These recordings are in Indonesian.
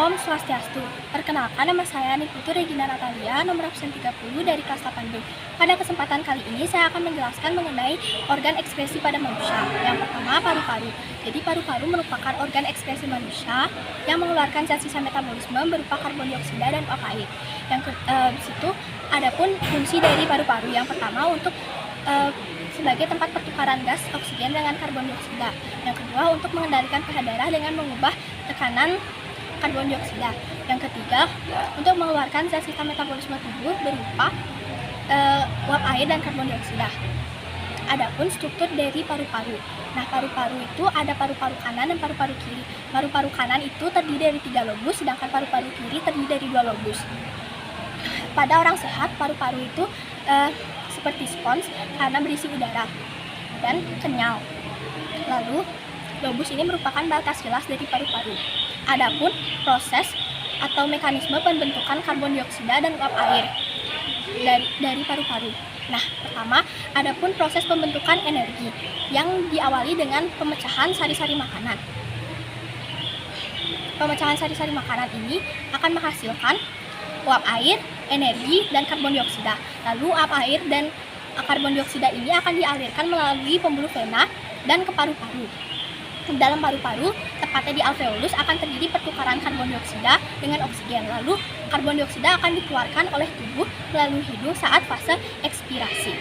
Om Swastiastu. Perkenalkan, nama saya Niputu Regina Natalia, nomor absen 30 dari kelas 8B. Pada kesempatan kali ini saya akan menjelaskan mengenai organ ekskresi pada manusia. Yang pertama, paru-paru. Jadi paru-paru merupakan organ ekskresi manusia yang mengeluarkan zat sisa metabolisme berupa karbon dioksida dan uap air. Di situ adapun fungsi dari paru-paru yang pertama untuk sebagai tempat pertukaran gas oksigen dengan karbon dioksida. Yang kedua, untuk mengendalikan pH darah dengan mengubah tekanan karbon dioksida. Yang ketiga, untuk mengeluarkan zat sisa metabolisme tubuh berupa uap air dan karbon dioksida. Adapun struktur dari paru-paru. Nah, paru-paru itu ada paru-paru kanan dan paru-paru kiri. Paru-paru kanan itu terdiri dari 3 lobus, sedangkan paru-paru kiri terdiri dari 2 lobus. Pada orang sehat, paru-paru itu seperti spons karena berisi udara dan kenyal. Lalu, lobus ini merupakan batas jelas dari paru-paru. Adapun proses atau mekanisme pembentukan karbon dioksida dan uap air dari paru-paru. Nah, pertama, adapun proses pembentukan energi yang diawali dengan pemecahan sari-sari makanan. Pemecahan sari-sari makanan ini akan menghasilkan uap air, energi, dan karbon dioksida. Lalu uap air dan karbon dioksida ini akan dialirkan melalui pembuluh vena dan ke paru-paru. Dalam paru-paru, tepatnya di alveolus, akan terjadi pertukaran karbon dioksida dengan oksigen. Lalu, karbon dioksida akan dikeluarkan oleh tubuh melalui hidung saat fase ekspirasi.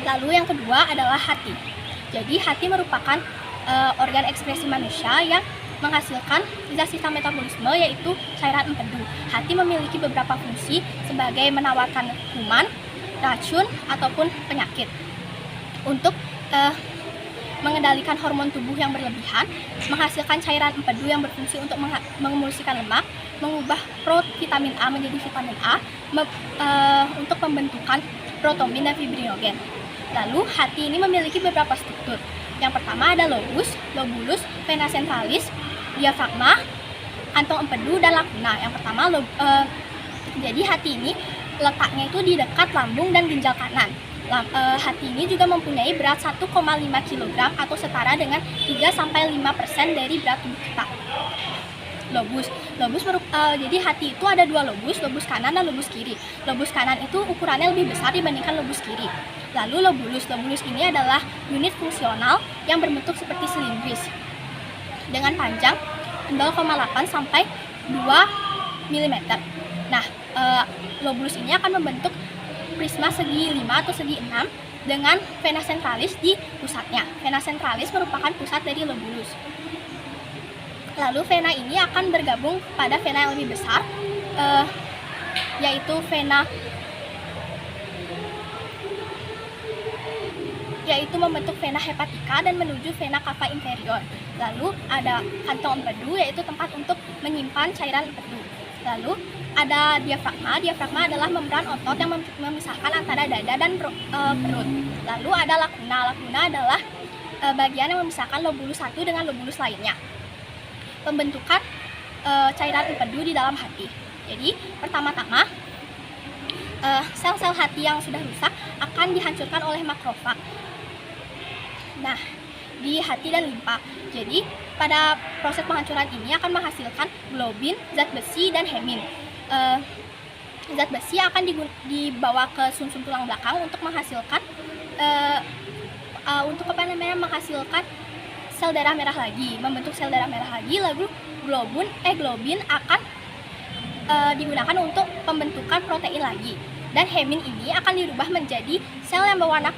Lalu yang kedua adalah hati. Jadi, hati merupakan organ ekskresi manusia yang menghasilkan zat sisa metabolisme, yaitu cairan empedu. Hati memiliki beberapa fungsi sebagai menawarkan kuman, racun, ataupun penyakit. Untuk mengendalikan hormon tubuh yang berlebihan, menghasilkan cairan empedu yang berfungsi untuk mengemulsikan lemak, mengubah provitamin A menjadi vitamin A, untuk pembentukan protomin dan fibrinogen. Lalu, hati ini memiliki beberapa struktur. Yang pertama ada lobus, lobulus, vena centralis, diafragma, kantong empedu, dan lacuna. Yang pertama, jadi hati ini letaknya itu di dekat lambung dan ginjal kanan. Hati ini juga mempunyai berat 1,5 kg atau setara dengan 3-5% dari berat tubuh kita. Lobus jadi hati itu ada 2 lobus kanan dan lobus kiri. Lobus kanan itu ukurannya lebih besar dibandingkan lobus kiri. Lalu lobulus ini adalah unit fungsional yang berbentuk seperti silindris dengan panjang 0,8 sampai 2 mm. Nah, lobulus ini akan membentuk prisma segi 5 atau segi 6 dengan vena centralis di pusatnya. Vena centralis merupakan pusat dari lobulus. Lalu vena ini akan bergabung pada vena yang lebih besar, yaitu membentuk vena hepatika dan menuju vena cava inferior. Lalu ada kantong empedu, yaitu tempat untuk menyimpan cairan empedu. Lalu ada diafragma. Diafragma adalah membran otot yang memisahkan antara dada dan perut. Lalu ada lacuna. Lacuna adalah bagian yang memisahkan lobulus satu dengan lobulus lainnya. Pembentukan cairan empedu di dalam hati. Jadi, pertama-tama sel-sel hati yang sudah rusak akan dihancurkan oleh makrofag. Nah, di hati dan limpa. Jadi, pada proses penghancuran ini akan menghasilkan globin, zat besi, dan hemin. Zat besi akan dibawa ke sumsum tulang belakang untuk menghasilkan menghasilkan sel darah merah lagi, membentuk sel darah merah lagi. Lalu globin akan digunakan untuk pembentukan protein lagi, dan hemin ini akan dirubah menjadi sel yang berwarna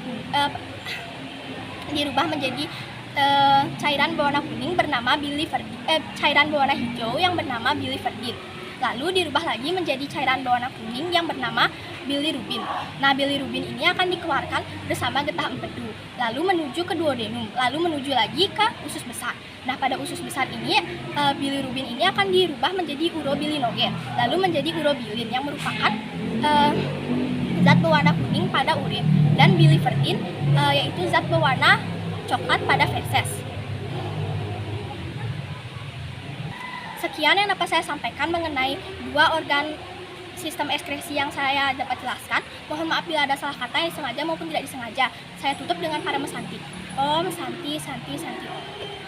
cairan berwarna kuning bernama cairan berwarna hijau yang bernama biliverdin. Lalu dirubah lagi menjadi cairan berwarna kuning yang bernama bilirubin. Nah, bilirubin ini akan dikeluarkan bersama getah empedu, lalu menuju ke duodenum, lalu menuju lagi ke usus besar. Nah, pada usus besar ini bilirubin ini akan dirubah menjadi urobilinogen, lalu menjadi urobilin yang merupakan zat berwarna kuning pada urin, dan biliverdin yaitu zat berwarna coklat pada feses. Sekian yang dapat saya sampaikan mengenai 2 organ sistem ekskresi yang saya dapat jelaskan. Mohon maaf bila ada salah kata yang disengaja maupun tidak disengaja. Saya tutup dengan para mesanti. Om Santi Santi Santi Om.